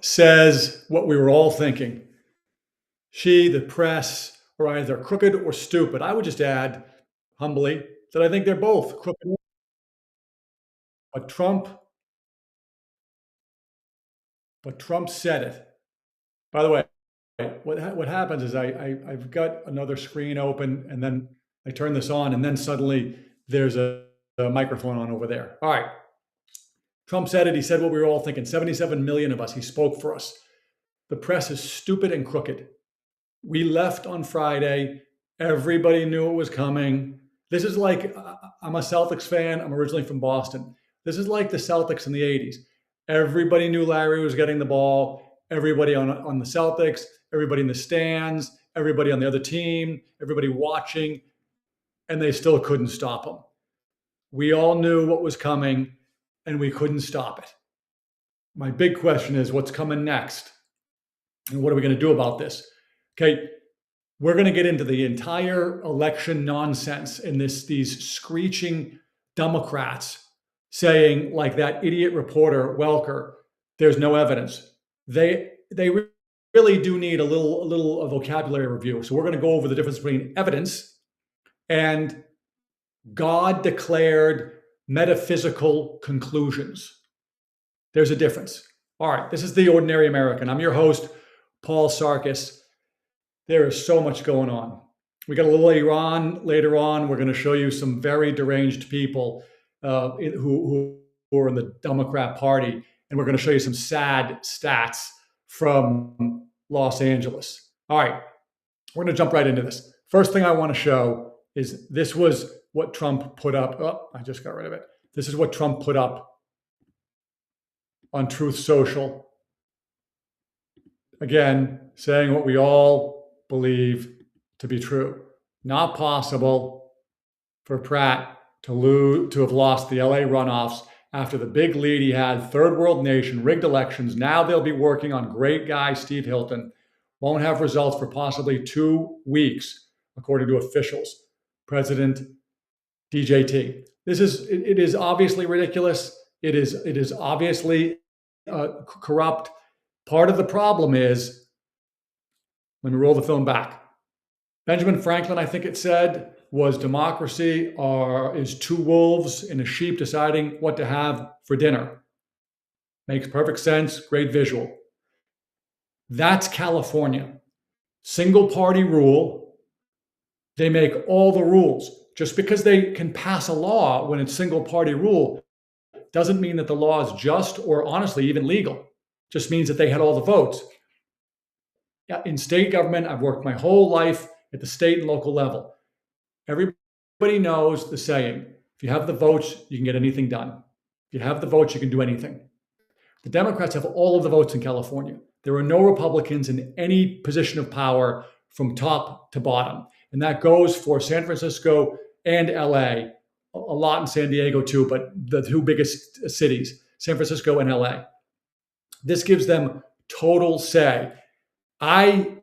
says what we were all thinking. She, the press, are either crooked or stupid. I would just add, humbly, that I think they're both crooked. But Trump, but Trump said it. By the way, what happens is I've got another screen open, and then I turn this on, and then suddenly there's a microphone on over there. All right. Trump said it. He said what we were all thinking. 77 million of us. He spoke for us. The press is stupid and crooked. We left on Friday. Everybody knew it was coming. This is like, I'm a Celtics fan. I'm originally from Boston. This is like the Celtics in the 80s. Everybody knew Larry was getting the ball. Everybody on the Celtics, everybody in the stands, everybody on the other team, everybody watching, and they still couldn't stop him. We all knew what was coming, and we couldn't stop it. My big question is, what's coming next? And what are we going to do about this? Okay, we're going to get into the entire election nonsense in these screeching Democrats saying, like that idiot reporter Welker, there's no evidence. They really do need a little vocabulary review. So we're going to go over the difference between evidence and God declared metaphysical conclusions. There's a difference. All right, this is The Ordinary American. I'm your host, Paul Sarkis. There is so much going on. We got a little Iran later on. We're going to show you some very deranged people who are in the Democrat Party. And we're going to show you some sad stats from Los Angeles. All right, we're going to jump right into this. First thing I want to show is this was what Trump put up. Oh, I just got rid of it. This is what Trump put up on Truth Social. Again, saying what we all believe to be true. Not possible for Pratt to have lost the LA runoffs after the big lead he had, third world nation, rigged elections. Now they'll be working on great guy Steve Hilton. Won't have results for possibly 2 weeks, according to officials. President DJT. It is obviously ridiculous. It is obviously corrupt. Part of the problem is, let me roll the film back. Benjamin Franklin, I think it said, was democracy is two wolves and a sheep deciding what to have for dinner. Makes perfect sense. Great visual. That's California. Single party rule. They make all the rules. Just because they can pass a law when it's single party rule doesn't mean that the law is just or honestly even legal. Just means that they had all the votes. In state government, I've worked my whole life at the state and local level. Everybody knows the saying, if you have the votes, you can get anything done. If you have the votes, you can do anything. The Democrats have all of the votes in California. There are no Republicans in any position of power from top to bottom. And that goes for San Francisco and LA, a lot in San Diego too, but the two biggest cities, San Francisco and LA. This gives them total say. I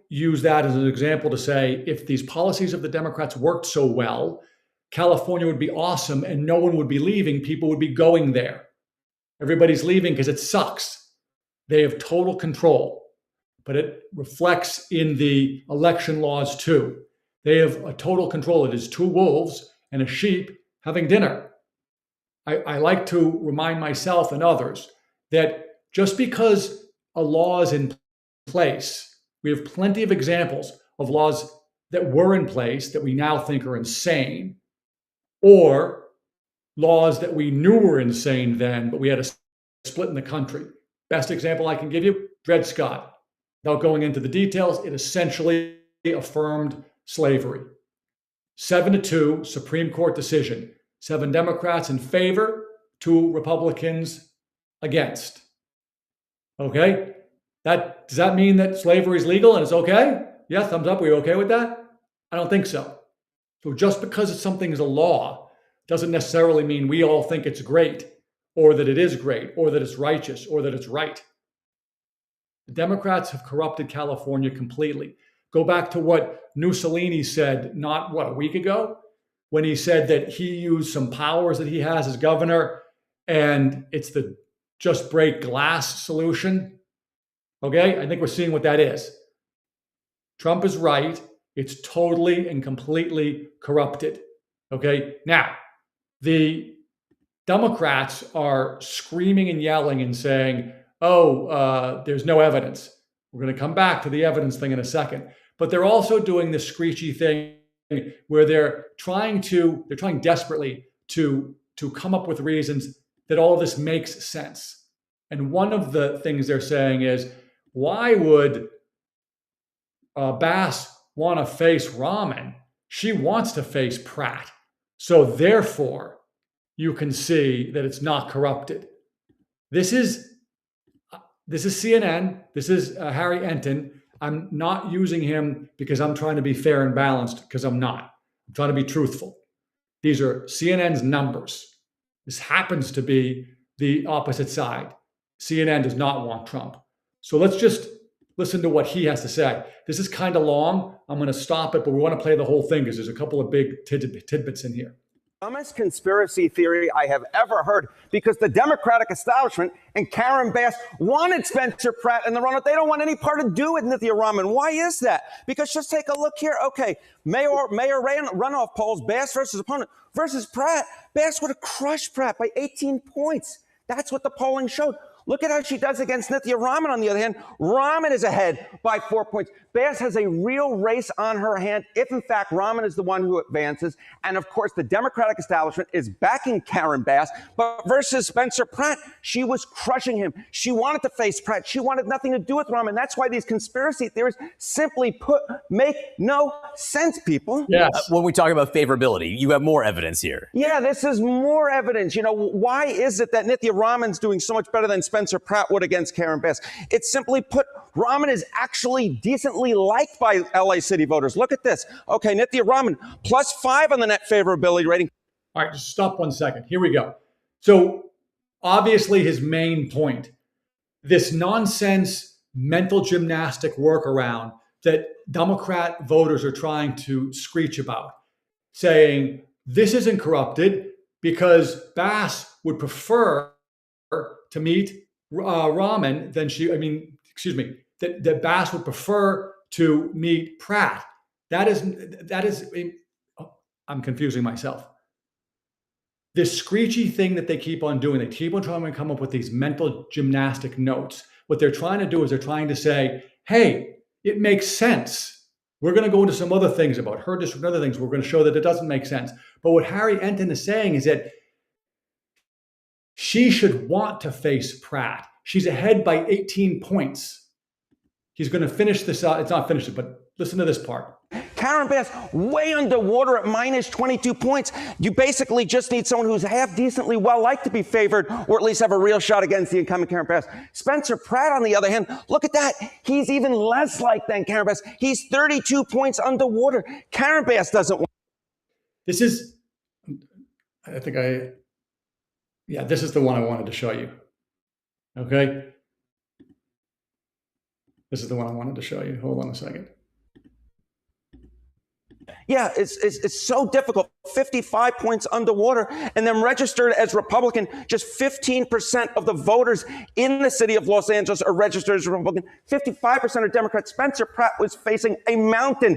use that as an example to say, if these policies of the Democrats worked so well, California would be awesome and no one would be leaving. People would be going there. Everybody's leaving because it sucks. They have total control, but it reflects in the election laws too. They have a total control. It is two wolves and a sheep having dinner. I like to remind myself and others that just because a law is in place, we have plenty of examples of laws that were in place that we now think are insane, or laws that we knew were insane then, but we had a split in the country. Best example I can give you, Dred Scott. Without going into the details, it essentially affirmed slavery. 7-2, Supreme Court decision. 7 Democrats in favor, 2 Republicans against. Okay? Does that mean that slavery is legal and it's okay? Yeah, thumbs up. Are you okay with that? I don't think so. So just because something is a law doesn't necessarily mean we all think it's great, or that it is great, or that it's righteous, or that it's right. The Democrats have corrupted California completely. Go back to what Mussolini said, a week ago, when he said that he used some powers that he has as governor, and it's the just break glass solution. Okay, I think we're seeing what that is. Trump is right. It's totally and completely corrupted. Okay, now the Democrats are screaming and yelling and saying, oh, there's no evidence. We're going to come back to the evidence thing in a second. But they're also doing this screechy thing where they're trying desperately to come up with reasons that all of this makes sense. And one of the things they're saying is, why would Bass want to face Rahman? She wants to face Pratt. So therefore, you can see that it's not corrupted. This is CNN. This is Harry Enten. I'm not using him because I'm trying to be fair and balanced, because I'm not. I'm trying to be truthful. These are CNN's numbers. This happens to be the opposite side. CNN does not want Trump. So let's just listen to what he has to say. This is kind of long. I'm going to stop it, but we want to play the whole thing because there's a couple of big tidbits in here. Dumbest conspiracy theory I have ever heard, because the Democratic establishment and Karen Bass wanted Spencer Pratt in the runoff. They don't want any part to do with Nithya Raman. Why is that? Because just take a look here. Okay, mayor runoff polls, Bass versus opponent versus Pratt. Bass would have crushed Pratt by 18 points. That's what the polling showed. Look at how she does against Nithya Raman, on the other hand. Raman is ahead by 4 points. Bass has a real race on her hand if, in fact, Raman is the one who advances. And, of course, the Democratic establishment is backing Karen Bass. But versus Spencer Pratt, she was crushing him. She wanted to face Pratt. She wanted nothing to do with Raman. That's why these conspiracy theories, simply put, make no sense, people. Yes. When we talk about favorability, you have more evidence here. Yeah, this is more evidence. You know, why is it that Nithya Raman's doing so much better than Spencer Pratt would against Karen Bass? It's simply put, Raman is actually decently liked by LA City voters. Look at this. Okay, Nithya Raman, +5 on the net favorability rating. All right, just stop 1 second. Here we go. So obviously his main point, this nonsense mental gymnastic workaround that Democrat voters are trying to screech about, saying this isn't corrupted because Bass would prefer to meet Raman than that Bass would prefer to meet Pratt. That is, I'm confusing myself. This screechy thing that they keep on doing, they keep on trying to come up with these mental gymnastic notes. What they're trying to do is they're trying to say, hey, it makes sense. We're going to go into some other things about her district and other things. We're going to show that it doesn't make sense. But what Harry Enten is saying is that she should want to face Pratt. She's ahead by 18 points. He's going to finish this out. It's not finished, but listen to this part. Karen Bass way underwater at -22 points. You basically just need someone who's half decently well-liked to be favored, or at least have a real shot against the incumbent Karen Bass. Spencer Pratt, on the other hand, look at that. He's even less liked than Karen Bass. He's 32 points underwater. Karen Bass doesn't want. This is, this is the one I wanted to show you. Okay. This is the one I wanted to show you. Hold on a second. Yeah, it's so difficult. 55 points underwater, and then registered as Republican. Just 15% of the voters in the city of Los Angeles are registered as Republican. 55% are Democrat. Spencer Pratt was facing a mountain.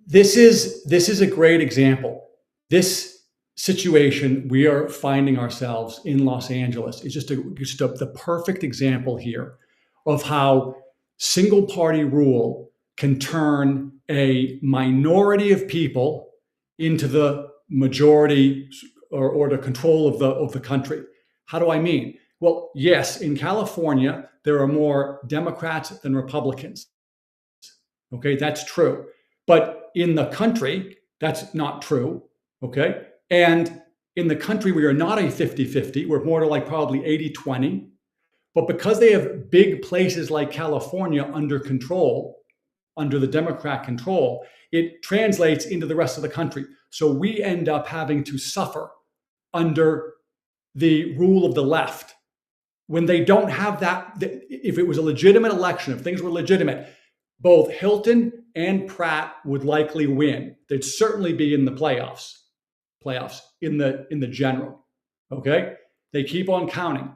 This is a great example. This situation we are finding ourselves in Los Angeles is just the perfect example here of how single party rule can turn a minority of people into the majority or the control of the country. How do I mean? Well, yes, in California, there are more Democrats than Republicans. Okay, that's true. But in the country, that's not true. Okay. And in the country, we are not a 50-50. We're more to like probably 80-20. But because they have big places like California under control, under the Democrat control, it translates into the rest of the country. So we end up having to suffer under the rule of the left. When they don't have that, if it was a legitimate election, if things were legitimate, both Hilton and Pratt would likely win. They'd certainly be in the playoffs in the general. Okay? They keep on counting.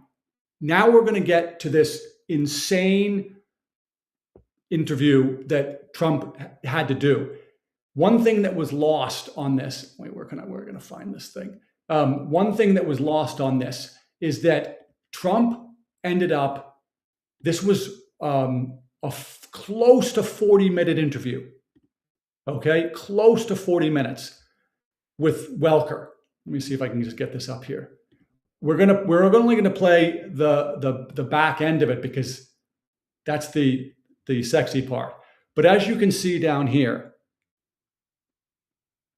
Now we're going to get to this insane interview that Trump had to do. One thing that was lost on this, wait, we're going to find this thing. One thing that was lost on this is that Trump ended up, this was close to 40-minute interview. Okay, close to 40 minutes with Welker. Let me see if I can just get this up here. We're only gonna play the back end of it because that's the sexy part. But as you can see down here,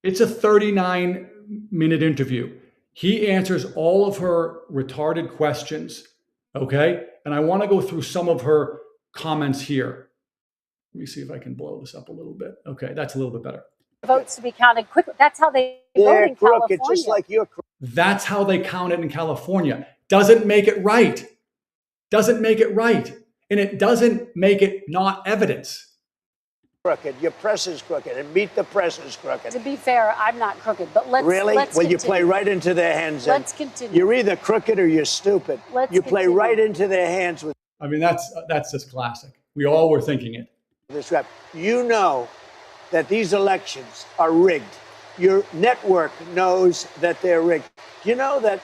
it's a 39-minute interview. He answers all of her retarded questions, okay? And I want to go through some of her comments here. Let me see if I can blow this up a little bit. Okay, that's a little bit better. Votes to be counted quickly. That's how they vote in California. Just like you're crooked. That's how they count it in California. Doesn't make it right. Doesn't make it right. And it doesn't make it not evidence. Crooked. Your press is crooked, and Meet the Press is crooked. To be fair, I'm not crooked, but let's Really? Let's Well, continue. you play right into their hands. Let's continue. You're either crooked or you're stupid. You play continue. right into their hands with I mean, that's just classic. We all were thinking it. this rap. You know that these elections are rigged. Your network knows that they're rigged. You know that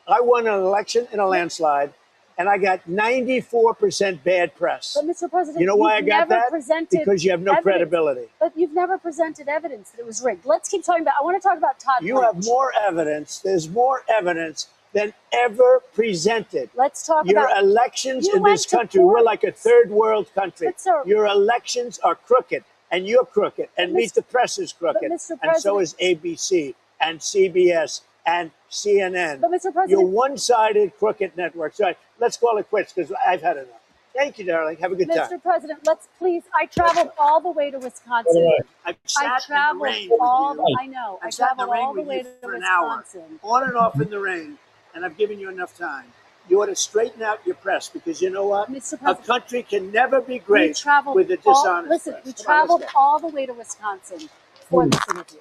I won an election in a landslide, and I got 94% bad press. But Mr. President, You know why I you've got never that? presented Because you have no evidence. credibility. But you've never presented evidence that it was rigged. Let's keep talking about. I want to talk about Todd You Blanche. have more evidence. There's more evidence than ever presented. Let's talk Your about elections You in went this to country, we're court. like a third world country. But, sir- Your elections are crooked, and you're crooked, and But, Meet Mr. the Press is crooked, Mr. and so President- is ABC and CBS and CNN. But, Mr. President- You're one-sided crooked network. So let's call it quits because I've had enough. Thank you, darling. Have a good time. Mr. President, let's please. I traveled all the way to Wisconsin. I've I sat in the traveled rain with all. you. I know. I I've sat in the traveled rain all the with way you to for an hour, Wisconsin. on and off in the rain, and I've given you enough time. You ought to straighten out your press because you know what? Mr. A President, country can never be We great traveled with a all, dishonest listen, press. we Come on, let's traveled go. all the way to Wisconsin for this interview.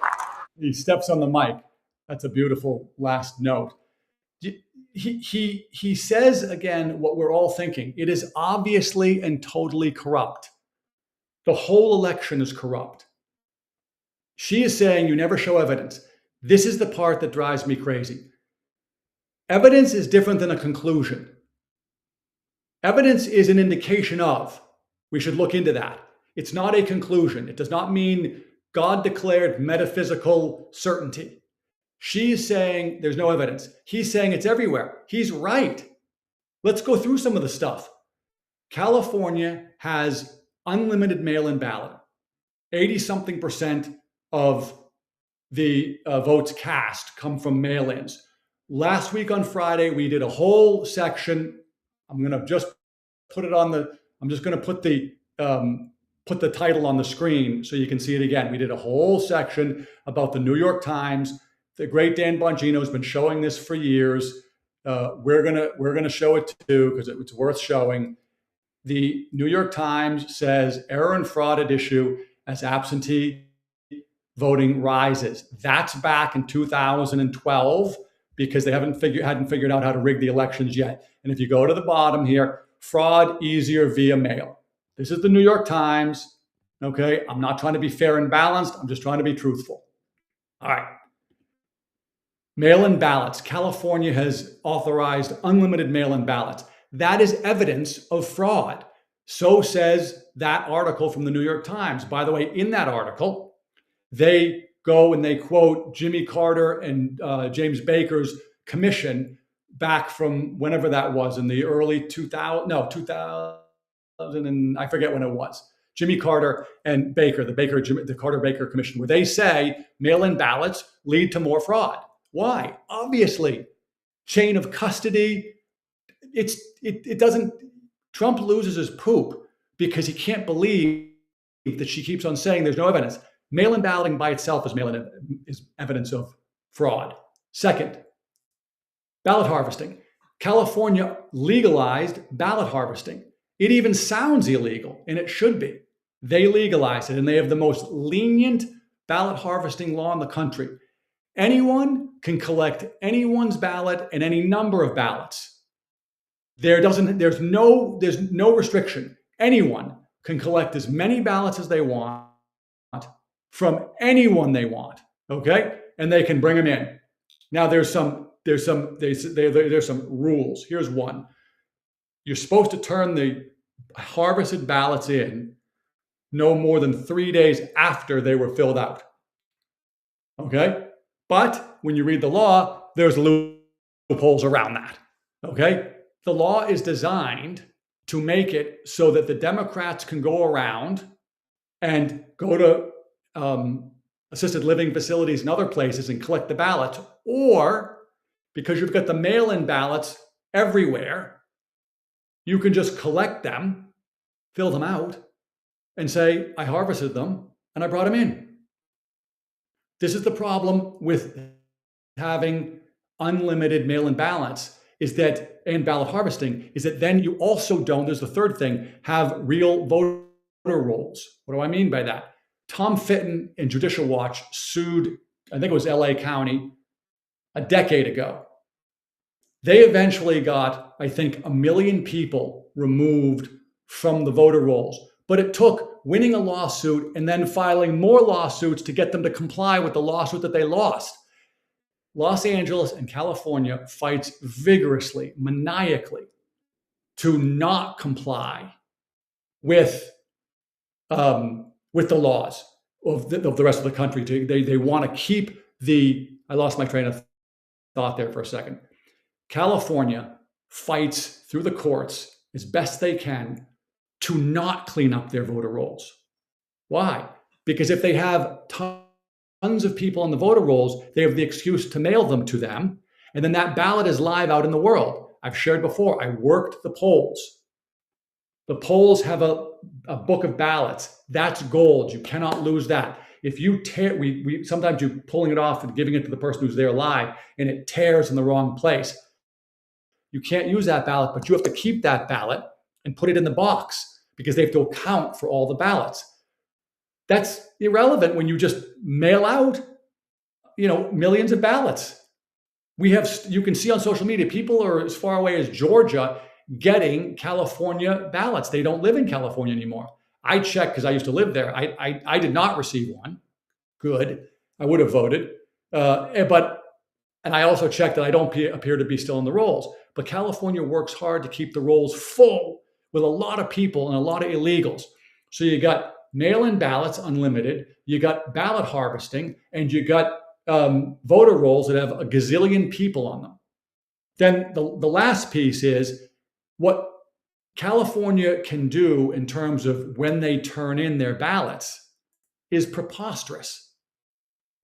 He steps on the mic. That's a beautiful last note. He says again what we're all thinking. It is obviously and totally corrupt. The whole election is corrupt. She is saying you never show evidence. This is the part that drives me crazy. Evidence is different than a conclusion. Evidence is an indication of. We should look into that. It's not a conclusion. It does not mean God declared metaphysical certainty. She's saying there's no evidence. He's saying it's everywhere. He's right. Let's go through some of the stuff. California has unlimited mail-in ballot. 80-something% of the votes cast come from mail-ins. Last week on Friday, we did a whole section. I'm going to just put it on the, I'm just going to put the title on the screen so you can see it again. We did a whole section about the New York Times. The great Dan Bongino has been showing this for years. We're gonna show it too because it's worth showing. The New York Times says error and fraud at issue as absentee voting rises. That's back in 2012 because they hadn't figured out how to rig the elections yet. And if you go to the bottom here, fraud easier via mail. This is the New York Times. Okay, I'm not trying to be fair and balanced. I'm just trying to be truthful. All right. Mail-in ballots. California has authorized unlimited mail-in ballots. That is evidence of fraud. So says that article from the New York Times. By the way, in that article, they go and they quote Jimmy Carter and James Baker's commission back from whenever that was in the early 2000, and I forget when it was. Jimmy Carter and Baker, the Carter-Baker Commission, where they say mail-in ballots lead to more fraud. Why? Obviously, chain of custody. It doesn't. Trump loses his poop because he can't believe that she keeps on saying there's no evidence. Mail-in balloting by itself is evidence of fraud. Second, ballot harvesting. California legalized ballot harvesting. It even sounds illegal, and it should be. They legalized it, and they have the most lenient ballot harvesting law in the country. Anyone can collect anyone's ballot and any number of ballots. there's no restriction. Anyone can collect as many ballots as they want from anyone they want. Okay, and they can bring them in. Now there's some rules. Here's one: you're supposed to turn the harvested ballots in no more than 3 days after they were filled out. Okay, but when you read the law, there's loopholes around that. Okay, the law is designed to make it so that the Democrats can go around and go to assisted living facilities and other places and collect the ballots, or because you've got the mail-in ballots everywhere, you can just collect them, fill them out, and say, I harvested them and I brought them in. This is the problem with having unlimited mail-in ballots and ballot harvesting, is that then you also don't, there's the third thing, have real voter rolls. What do I mean by that? Tom Fitton and Judicial Watch sued, I think it was LA County, a decade ago. They eventually got, I think, 1 million people removed from the voter rolls. But it took winning a lawsuit and then filing more lawsuits to get them to comply with the lawsuit that they lost. Los Angeles and California fights vigorously, maniacally, to not comply with the laws of the rest of the country. They want to keep I lost my train of thought there for a second. California fights through the courts as best they can to not clean up their voter rolls. Why? Because if they have tons of people on the voter rolls, they have the excuse to mail them to them, and then that ballot is live out in the world. I've shared before, I worked the polls. The polls have a book of ballots. That's gold. You cannot lose that. If you tear, sometimes you're pulling it off and giving it to the person who's there live, and it tears in the wrong place. You can't use that ballot, but you have to keep that ballot and put it in the box because they have to account for all the ballots. That's irrelevant when you just mail out, millions of ballots. You can see on social media, people are as far away as Georgia getting California ballots. They don't live in California anymore. I checked because I used to live there. I did not receive one. Good. I would have voted. And I also checked that I don't appear to be still in the rolls. But California works hard to keep the rolls full with a lot of people and a lot of illegals. So you got mail-in ballots unlimited, you got ballot harvesting, and you got voter rolls that have a gazillion people on them. Then the last piece is what California can do in terms of when they turn in their ballots is preposterous.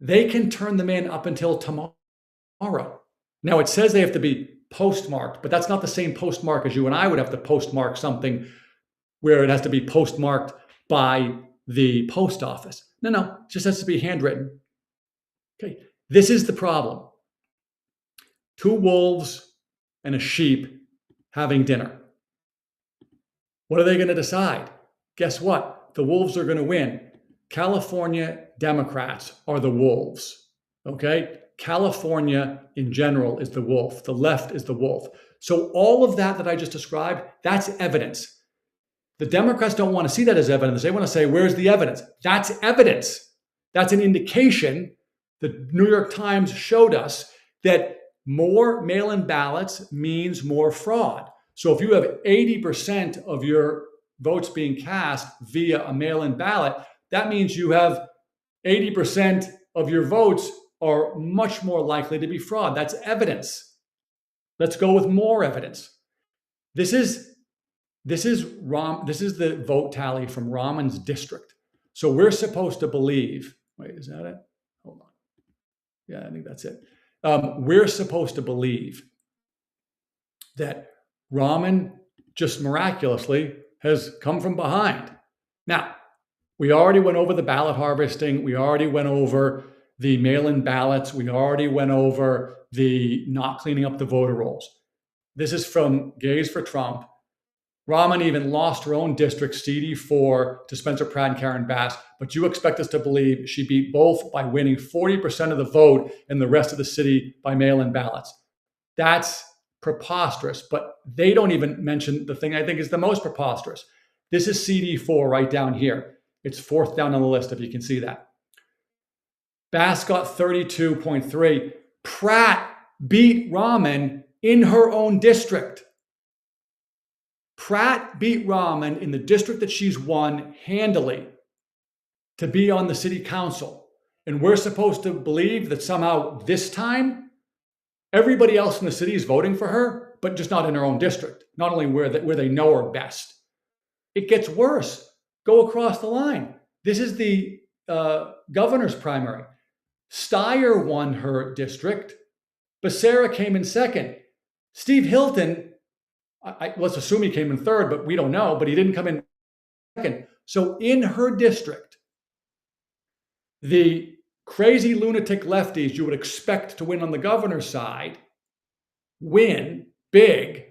They can turn them in up until tomorrow. Now, it says they have to be postmarked, but that's not the same postmark as you and I would have to postmark something where it has to be postmarked by the post office. No, it just has to be handwritten. Okay, this is the problem. 2 wolves and a sheep having dinner. What are they going to decide? Guess what? The wolves are going to win. California Democrats are the wolves. Okay? California in general is the wolf. The left is the wolf. So all of that I just described, that's evidence. The Democrats don't want to see that as evidence. They want to say, where's the evidence? That's evidence. That's an indication. The New York Times showed us that more mail-in ballots means more fraud. So if you have 80% of your votes being cast via a mail-in ballot, that means you have 80% of your votes are much more likely to be fraud. That's evidence. Let's go with more evidence. This is the vote tally from Raman's district. So we're supposed to believe, wait, is that it? Hold on. Yeah, I think that's it. We're supposed to believe that Raman just miraculously has come from behind. Now, we already went over the ballot harvesting. We already went over the mail-in ballots. We already went over the not cleaning up the voter rolls. This is from Gays for Trump. Raman even lost her own district, CD4, to Spencer Pratt and Karen Bass, but you expect us to believe she beat both by winning 40% of the vote and the rest of the city by mail-in ballots. That's preposterous, but they don't even mention the thing I think is the most preposterous. This is CD4 right down here. It's fourth down on the list, if you can see that. Bass got 32.3. Pratt beat Rahman in her own district. Pratt beat Rahman in the district that she's won handily to be on the city council. And we're supposed to believe that somehow this time, everybody else in the city is voting for her, but just not in her own district, not only where they know her best. It gets worse. Go across the line. This is the governor's primary. Steyer won her district. Becerra came in second. Steve Hilton, let's assume he came in third, but we don't know, but he didn't come in second. So in her district, the crazy lunatic lefties you would expect to win on the governor's side win big.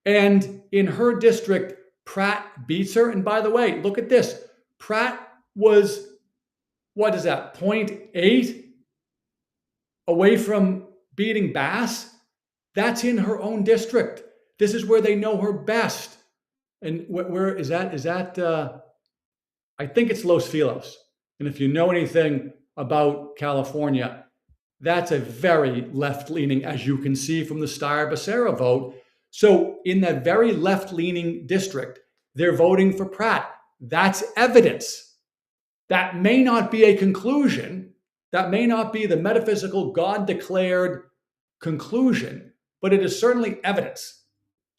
And in her district, Pratt beats her. And by the way, look at this. Pratt was, what is that, 0.8 away from beating Bass? That's in her own district. This is where they know her best. And where is that? Is that, I think it's Los Feliz. And if you know anything about California, that's a very left-leaning, as you can see from the Steyer-Becerra vote. So in that very left-leaning district, they're voting for Pratt. That's evidence. That may not be a conclusion. That may not be the metaphysical, God-declared conclusion, but it is certainly evidence.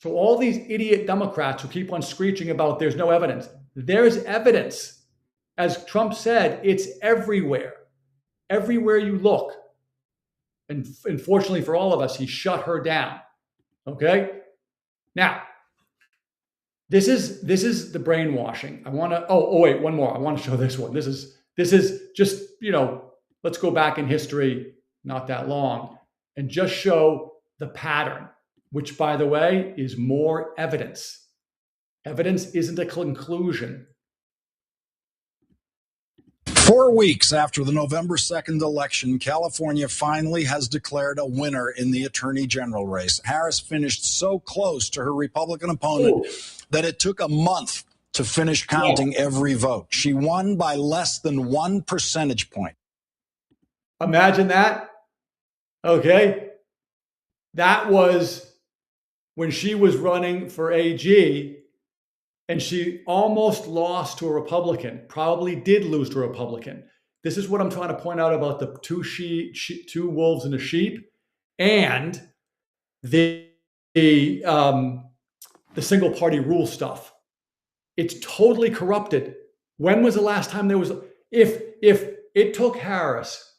So all these idiot Democrats who keep on screeching about there's no evidence, there's evidence. As Trump said, it's everywhere. Everywhere you look. And unfortunately for all of us, he shut her down. Okay? Now, this is the brainwashing. I want to, wait, one more. I want to show this one. This is just, let's go back in history, not that long, and just show the pattern, which, by the way, is more evidence. Evidence isn't a conclusion. 4 weeks after the November 2nd election, California finally has declared a winner in the attorney general race. Harris finished so close to her Republican opponent that it took a month to finish counting every vote. She won by less than 1 percentage point. Imagine that. Okay. That was when she was running for AG. And she almost lost to a Republican, probably did lose to a Republican. This is what I'm trying to point out about the two wolves and a sheep and the single party rule stuff. It's totally corrupted. When was the last time there was, if it took Harris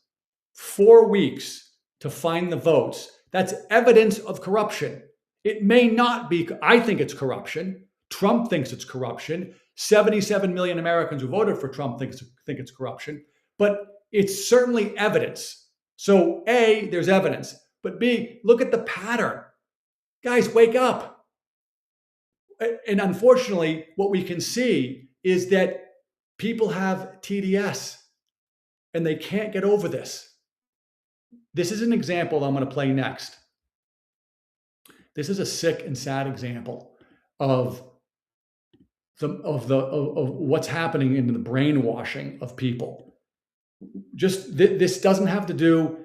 4 weeks to find the votes, that's evidence of corruption. It may not be, I think it's corruption. Trump thinks it's corruption. 77 million Americans who voted for Trump think it's corruption, but it's certainly evidence. So A, there's evidence, but B, look at the pattern. Guys, wake up. And unfortunately, what we can see is that people have TDS and they can't get over this. This is an example I'm going to play next. This is a sick and sad example of what's happening in the brainwashing of people. Just this doesn't have to do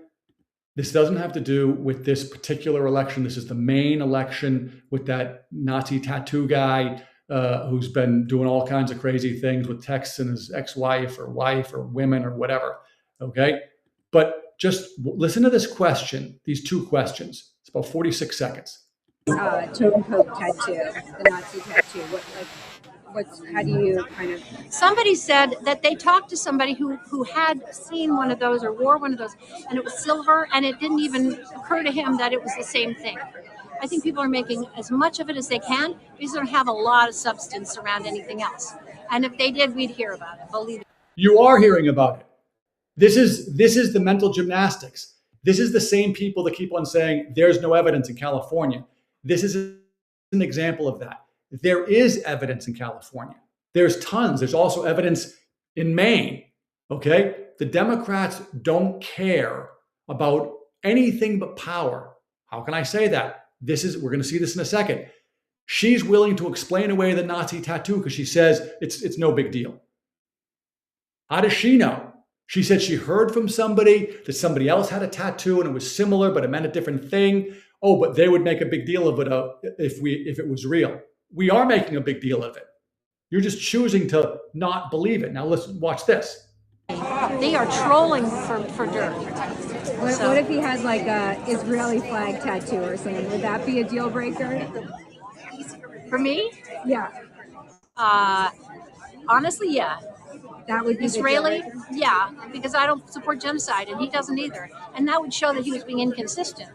with this particular election. This is the main election with that Nazi tattoo guy who's been doing all kinds of crazy things with texts and his ex-wife or wife or women or whatever. Okay, but just listen to this question. These two questions. It's about 46 seconds. Totem Pope tattoo, the Nazi tattoo. How do you kind of? Somebody said that they talked to somebody who had seen one of those or wore one of those, and it was silver, and it didn't even occur to him that it was the same thing. I think people are making as much of it as they can because they don't have a lot of substance around anything else. And if they did, we'd hear about it. Believe it. You are hearing about it. This is the mental gymnastics. This is the same people that keep on saying there's no evidence in California. This is an example of that. There is evidence in California. There's tons. There's also evidence in Maine. Okay? The Democrats don't care about anything but power. How can I say that? we're going to see this in a second. She's willing to explain away the Nazi tattoo because she says it's no big deal. How does she know? She said she heard from somebody that somebody else had a tattoo and it was similar, but it meant a different thing. Oh, but they would make a big deal of it if it was real. We are making a big deal of it. You're just choosing to not believe it. Now listen, watch this. They are trolling for dirt. What if he has like a Israeli flag tattoo or something? Would that be a deal breaker? For me, Yeah, honestly, yeah. that would be the deal Israeli, breaker. yeah, because I don't support genocide and he doesn't either. And that would show that he was being inconsistent.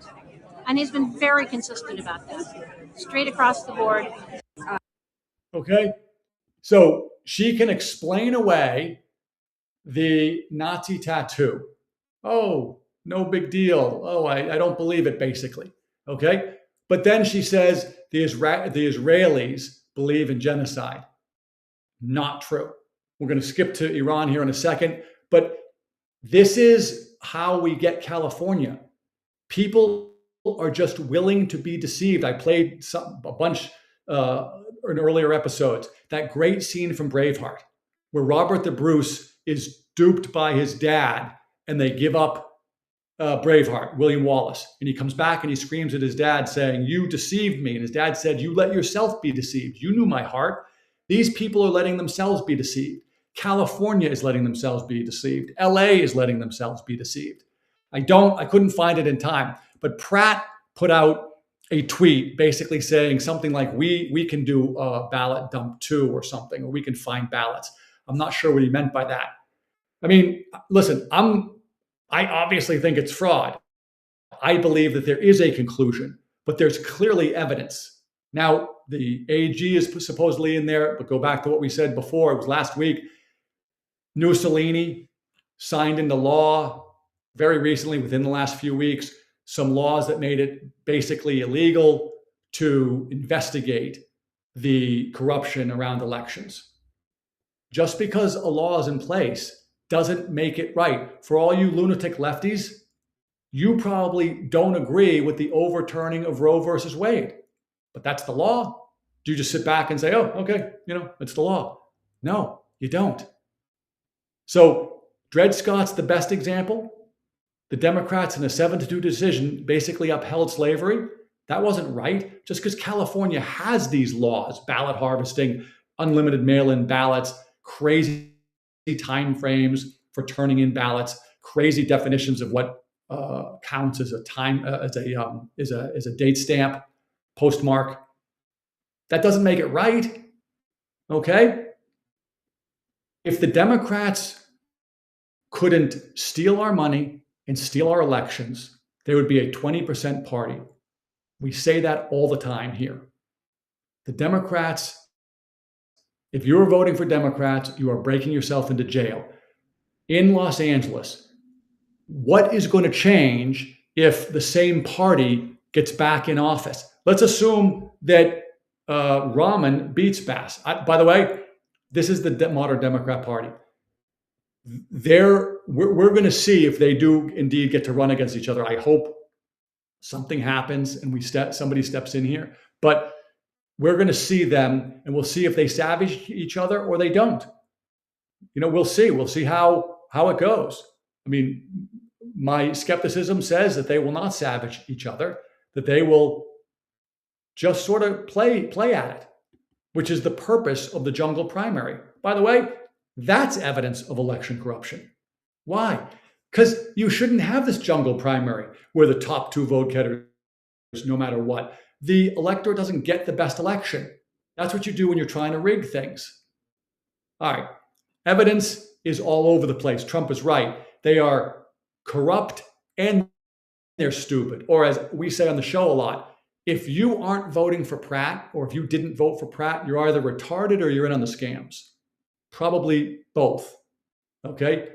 And he's been very consistent about that. Straight across the board. Okay? So she can explain away the Nazi tattoo. Oh, no big deal. Oh, I don't believe it, basically. Okay? But then she says the Israelis believe in genocide. Not true. We're going to skip to Iran here in a second. But this is how we get California. People are just willing to be deceived. I played a bunch in earlier episodes. That great scene from Braveheart where Robert the Bruce is duped by his dad and they give up Braveheart, William Wallace. And he comes back and he screams at his dad saying, "You deceived me." And his dad said, "You let yourself be deceived. You knew my heart." These people are letting themselves be deceived. California is letting themselves be deceived. LA is letting themselves be deceived. I couldn't find it in time, but Pratt put out a tweet basically saying something like, we can do a ballot dump too or something, or we can find ballots. I'm not sure what he meant by that. I mean, listen, I obviously think it's fraud. I believe that there is a conclusion, but there's clearly evidence. Now, the AG is supposedly in there, but go back to what we said before. It was last week. Mussolini signed into law very recently, within the last few weeks, some laws that made it basically illegal to investigate the corruption around elections. Just because a law is in place doesn't make it right. For all you lunatic lefties, you probably don't agree with the overturning of Roe versus Wade, but that's the law. Do you just sit back and say, oh, okay, it's the law? No, you don't. So Dred Scott's the best example. The Democrats in a 7-2 decision basically upheld slavery. That wasn't right. Just because California has these laws, ballot harvesting, unlimited mail-in ballots, crazy time frames for turning in ballots, crazy definitions of what counts as a time as a date stamp, postmark. That doesn't make it right. Okay? If the Democrats couldn't steal our money and steal our elections, they would be a 20% party. We say that all the time here. The Democrats, if you're voting for Democrats, you are breaking yourself into jail. In Los Angeles, what is going to change if the same party gets back in office? Let's assume that Rahman beats Bass. By the way, this is the modern Democrat Party. We're going to see if they do indeed get to run against each other. I hope something happens and somebody steps in here. But we're going to see them, and we'll see if they savage each other or they don't. We'll see. We'll see how it goes. I mean, my skepticism says that they will not savage each other, that they will just sort of play at it, which is the purpose of the jungle primary. By the way, that's evidence of election corruption. Why? Because you shouldn't have this jungle primary where the top two vote getters, no matter what. The elector doesn't get the best election. That's what you do when you're trying to rig things. All right. Evidence is all over the place. Trump is right. They are corrupt and they're stupid. Or as we say on the show a lot, if you aren't voting for Pratt, or if you didn't vote for Pratt, you're either retarded or you're in on the scams. Probably both. Okay?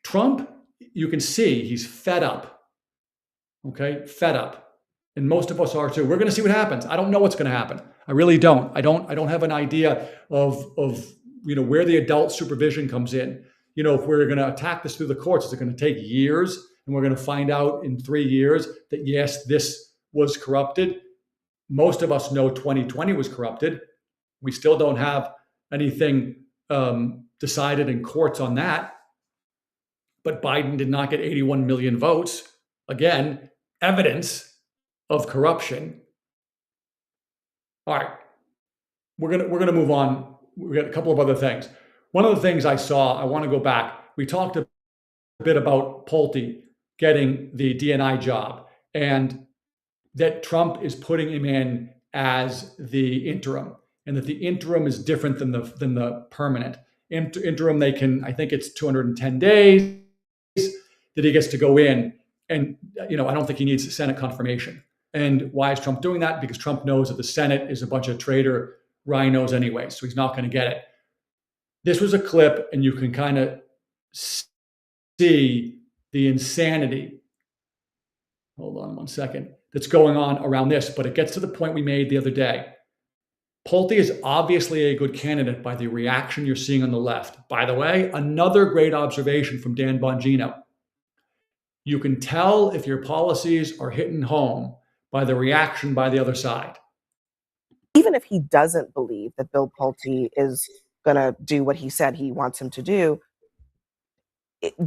Trump, you can see he's fed up. Okay? Fed up. And most of us are too. We're going to see what happens. I don't know what's going to happen. I really don't. I don't have an idea of where the adult supervision comes in. If we're going to attack this through the courts, is it going to take years? And we're going to find out in 3 years that yes, this was corrupted. Most of us know 2020 was corrupted. We still don't have anything decided in courts on that. But Biden did not get 81 million votes. Again, evidence of corruption. All right, we're gonna move on. We got a couple of other things. One of the things I saw, I want to go back. We talked a bit about Pulte getting the DNI job, and that Trump is putting him in as the interim, and that the interim is different than the permanent. Interim, they can, I think it's 210 days that he gets to go in, and I don't think he needs the Senate confirmation. And why is Trump doing that? Because Trump knows that the Senate is a bunch of traitor rhinos anyway, so he's not going to get it. This was a clip, and you can kind of see the insanity. Hold on one second. That's going on around this, but it gets to the point we made the other day. Pulte is obviously a good candidate by the reaction you're seeing on the left. By the way, another great observation from Dan Bongino. You can tell if your policies are hitting home by the reaction by the other side. Even if he doesn't believe that Bill Pulte is going to do what he said he wants him to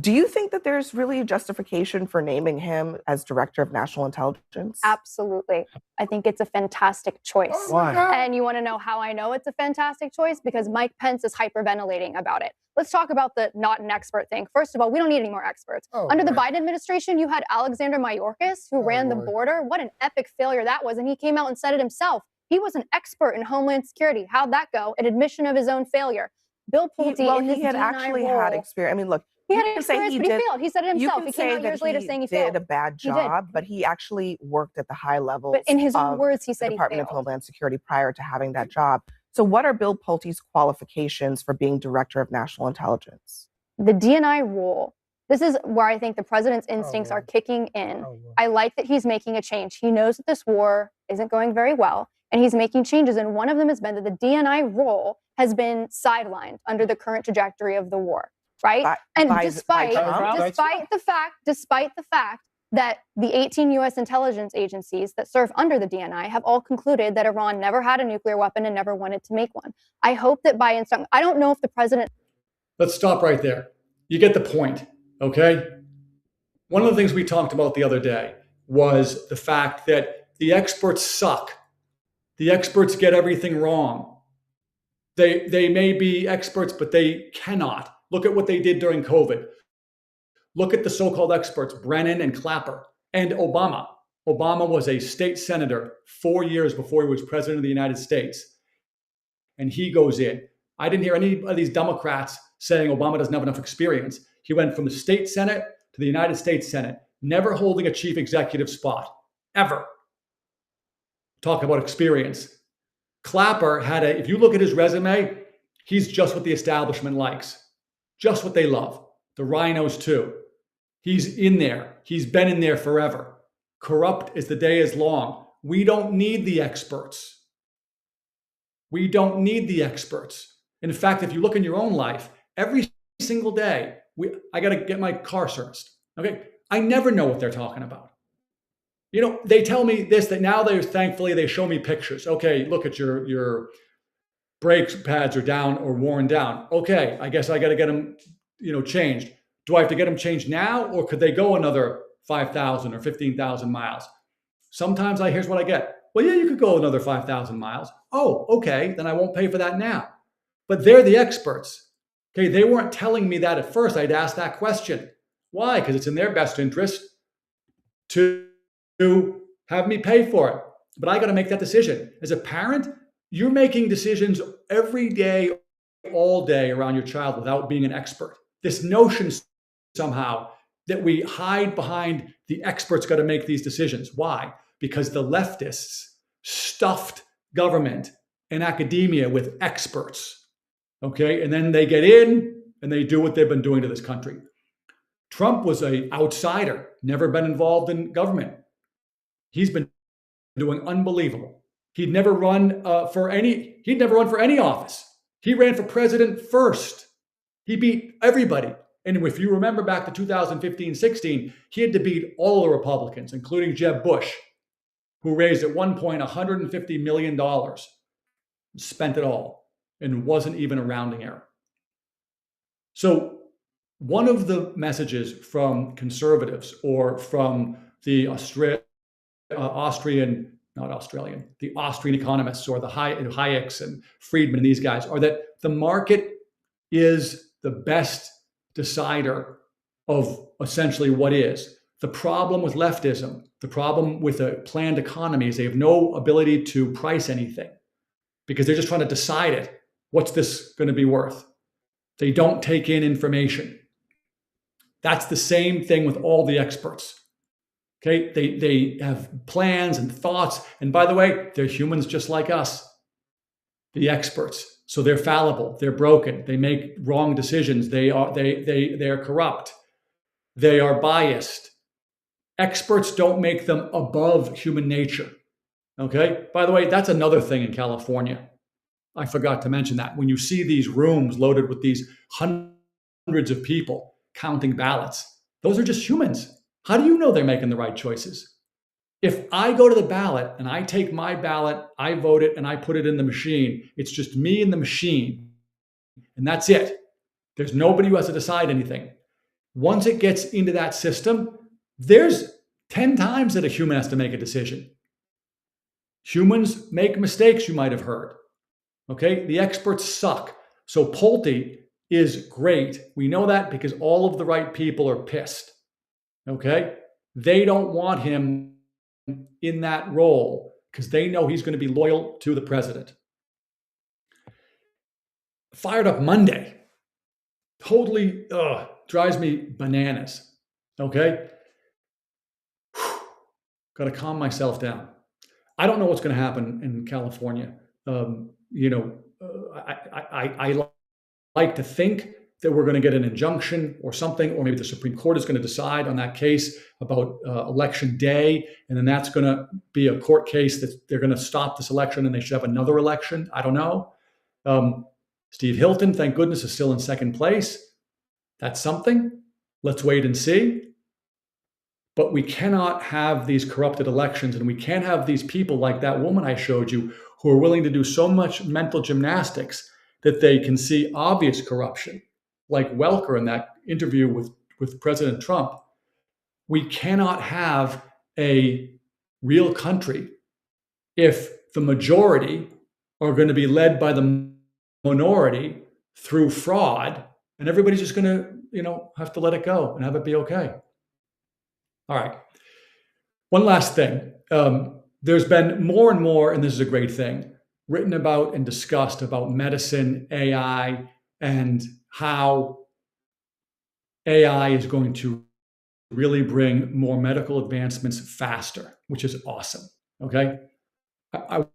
do you think that there's really a justification for naming him as Director of National Intelligence? Absolutely. I think it's a fantastic choice. Why? And you want to know how I know it's a fantastic choice? Because Mike Pence is hyperventilating about it. Let's talk about the not an expert thing. First of all, we don't need any more experts. Under the Biden administration, you had Alexander Mayorkas, who ran the border. What an epic failure that was. And he came out and said it himself. He was an expert in Homeland Security. How'd that go? An admission of his own failure. Bill Pulte, he had actually had experience. I mean, look, he had experience, but he failed. He said it himself. He came out years later saying he failed. Did a bad job, but he actually worked at the high levels. But in his own words, he said the he Department failed. of Homeland Security prior to having that job. So what are Bill Pulte's qualifications for being Director of National Intelligence? The DNI rule. This is where I think the president's instincts are kicking in. I like that he's making a change. He knows that this war isn't going very well, and he's making changes. And one of them has been that the DNI role has been sidelined under the current trajectory of the war, right? Despite the fact that the 18 U.S. intelligence agencies that serve under the DNI have all concluded that Iran never had a nuclear weapon and never wanted to make one. I hope that by instant, I don't know if the president. Let's stop right there. You get the point, okay? One of the things we talked about the other day was the fact that the experts suck. The experts get everything wrong. They may be experts, but they cannot. Look at what they did during COVID. Look at the so-called experts, Brennan and Clapper, and Obama. Obama was a state senator 4 years before he was president of the United States. And he goes in. I didn't hear any of these Democrats saying Obama doesn't have enough experience. He went from the state Senate to the United States Senate, never holding a chief executive spot, ever. Talk about experience. Clapper had if you look at his resume, he's just what the establishment likes, just what they love. The rhinos too. He's in there. He's been in there forever. Corrupt as the day is long. We don't need the experts. We don't need the experts. In fact, if you look in your own life, every single day, I got to get my car serviced. Okay, I never know what they're talking about. They tell me this, that now thankfully they show me pictures. Okay, look at your brake pads are down or worn down. Okay, I guess I got to get them, changed. Do I have to get them changed now, or could they go another 5,000 or 15,000 miles? Sometimes here's what I get. Well, yeah, you could go another 5,000 miles. Oh, okay, then I won't pay for that now. But they're the experts. Okay, they weren't telling me that at first. I'd ask that question. Why? Because it's in their best interest to have me pay for it. But I got to make that decision. As a parent, you're making decisions every day, all day around your child without being an expert. This notion somehow that we hide behind the experts got to make these decisions. Why? Because the leftists stuffed government and academia with experts. Okay, and then they get in and they do what they've been doing to this country. Trump was an outsider, never been involved in government. He's been doing unbelievable. He'd never run for any office. He ran for president first. He beat everybody. And if you remember back to 2015-16, he had to beat all the Republicans, including Jeb Bush. who raised at one point $150 million, spent it all, and wasn't even a rounding error. So one of the messages from conservatives or from the Austrian economists or the Hayeks and Friedman and these guys are that the market is the best decider of essentially what is. The problem with leftism, the problem with a planned economy is they have no ability to price anything because they're just trying to decide it. What's this going to be worth? They don't take in information. That's the same thing with all the experts. Okay, they have plans and thoughts. And by the way, they're humans just like us, the experts. So they're fallible, they're broken, they make wrong decisions, they are corrupt, they are biased. Experts don't make them above human nature. Okay, by the way, that's another thing in California. I forgot to mention that. When you see these rooms loaded with these hundreds of people counting ballots, those are just humans. How do you know they're making the right choices? If I go to the ballot and I take my ballot, I vote it, and I put it in the machine, it's just me and the machine, and that's it. There's nobody who has to decide anything. Once it gets into that system, there's 10 times that a human has to make a decision. Humans make mistakes, you might have heard. Okay, the experts suck. So Pulte is great. We know that because all of the right people are pissed. Okay, they don't want him in that role because they know he's going to be loyal to the president. Fired up Monday. Totally drives me bananas. Okay, got to calm myself down. I don't know what's going to happen in California. I like to think that we're going to get an injunction or something, or maybe the Supreme Court is going to decide on that case about election day, and then that's going to be a court case that they're going to stop this election and they should have another election. I don't know. Steve Hilton, thank goodness, is still in second place. That's something. Let's wait and see. But we cannot have these corrupted elections, and we can't have these people like that woman I showed you who are willing to do so much mental gymnastics that they can see obvious corruption, like Welker in that interview with President Trump. We cannot have a real country if the majority are going to be led by the minority through fraud, and everybody's just going to, have to let it go and have it be okay. All right. One last thing. There's been more and more, and this is a great thing, written about and discussed about medicine, AI, and how AI is going to really bring more medical advancements faster, which is awesome. Okay. I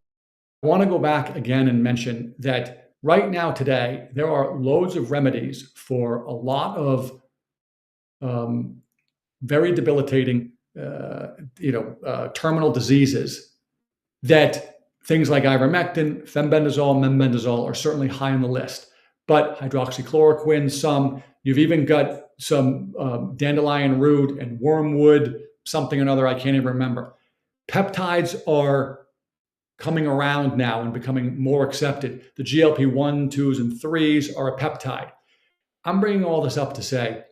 want to go back again and mention that right now, today, there are loads of remedies for a lot of very debilitating, terminal diseases that things like ivermectin, fenbendazole, mebendazole are certainly high on the list. But hydroxychloroquine, you've even got some dandelion root and wormwood, something or another, I can't even remember. Peptides are coming around now and becoming more accepted. The GLP-1, 2s, and 3s are a peptide. I'm bringing all this up to say,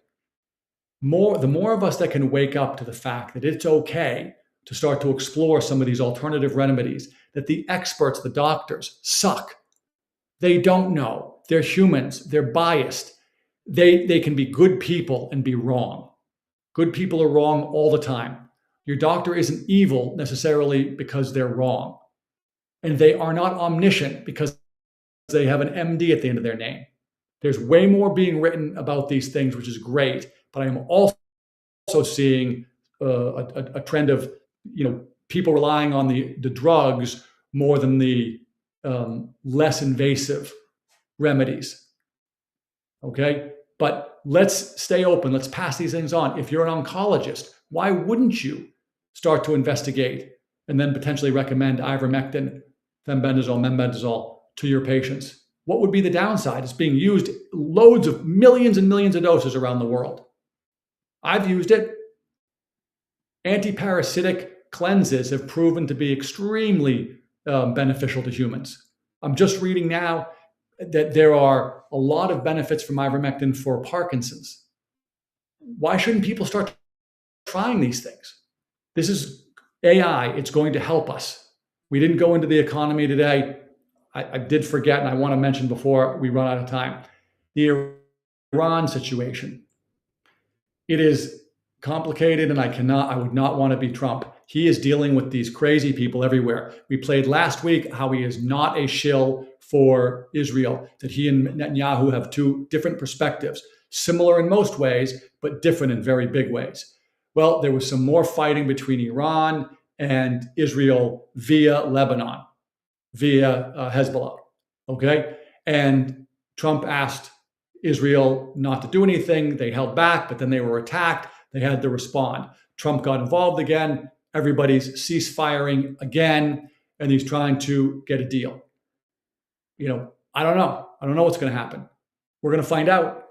the more of us that can wake up to the fact that it's okay to start to explore some of these alternative remedies, that the experts, the doctors, suck. They don't know. They're humans. They're biased. They can be good people and be wrong. Good people are wrong all the time. Your doctor isn't evil necessarily because they're wrong. And they are not omniscient because they have an MD at the end of their name. There's way more being written about these things, which is great. But I am also seeing a trend of people relying on the drugs more than the less invasive remedies. Okay, but let's stay open. Let's pass these things on. If you're an oncologist, why wouldn't you start to investigate and then potentially recommend ivermectin, fenbendazole, mebendazole to your patients? What would be the downside? It's being used loads of millions and millions of doses around the world. I've used it. Antiparasitic, cleanses have proven to be extremely beneficial to humans. I'm just reading now that there are a lot of benefits from ivermectin for Parkinson's. Why shouldn't people start trying these things? This is AI. It's going to help us. We didn't go into the economy today. I did forget, and I want to mention before we run out of time, the Iran situation. It is complicated, and I would not want to be Trump. He is dealing with these crazy people everywhere. We played last week how he is not a shill for Israel, that he and Netanyahu have two different perspectives, similar in most ways, but different in very big ways. Well, there was some more fighting between Iran and Israel via Lebanon, via Hezbollah, okay? And Trump asked Israel not to do anything. They held back, but then they were attacked. They had to respond. Trump got involved again. Everybody's cease-firing again, and he's trying to get a deal. I don't know. I don't know what's going to happen. We're going to find out.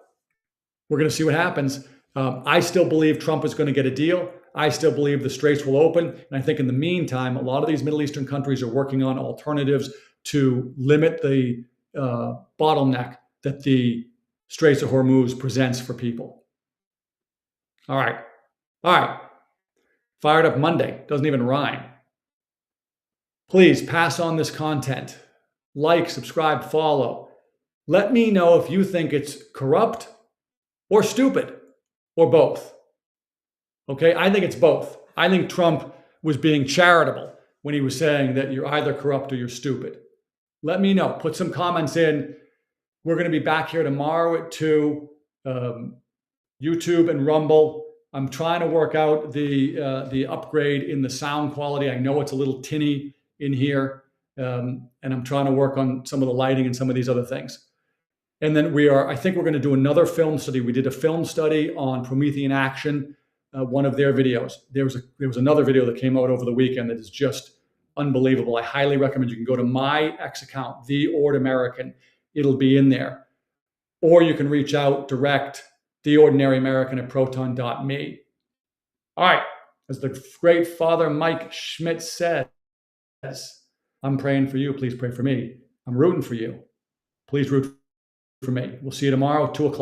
We're going to see what happens. I still believe Trump is going to get a deal. I still believe the straits will open. And I think in the meantime, a lot of these Middle Eastern countries are working on alternatives to limit the bottleneck that the Straits of Hormuz presents for people. All right. Fired Up Monday. Doesn't even rhyme. Please pass on this content. Like, subscribe, follow. Let me know if you think it's corrupt or stupid or both. Okay, I think it's both. I think Trump was being charitable when he was saying that you're either corrupt or you're stupid. Let me know. Put some comments in. We're going to be back here tomorrow at 2, YouTube and Rumble. I'm trying to work out the upgrade in the sound quality. I know it's a little tinny in here, and I'm trying to work on some of the lighting and some of these other things. And then I think we're going to do another film study. We did a film study on Promethean Action, one of their videos. There was another video that came out over the weekend that is just unbelievable. I highly recommend you can go to my X account, The Ord American. It'll be in there. Or you can reach out direct, theordinaryamerican@proton.me. All right, as the great Father Mike Schmidt says, I'm praying for you. Please pray for me. I'm rooting for you. Please root for me. We'll see you tomorrow, 2 o'clock.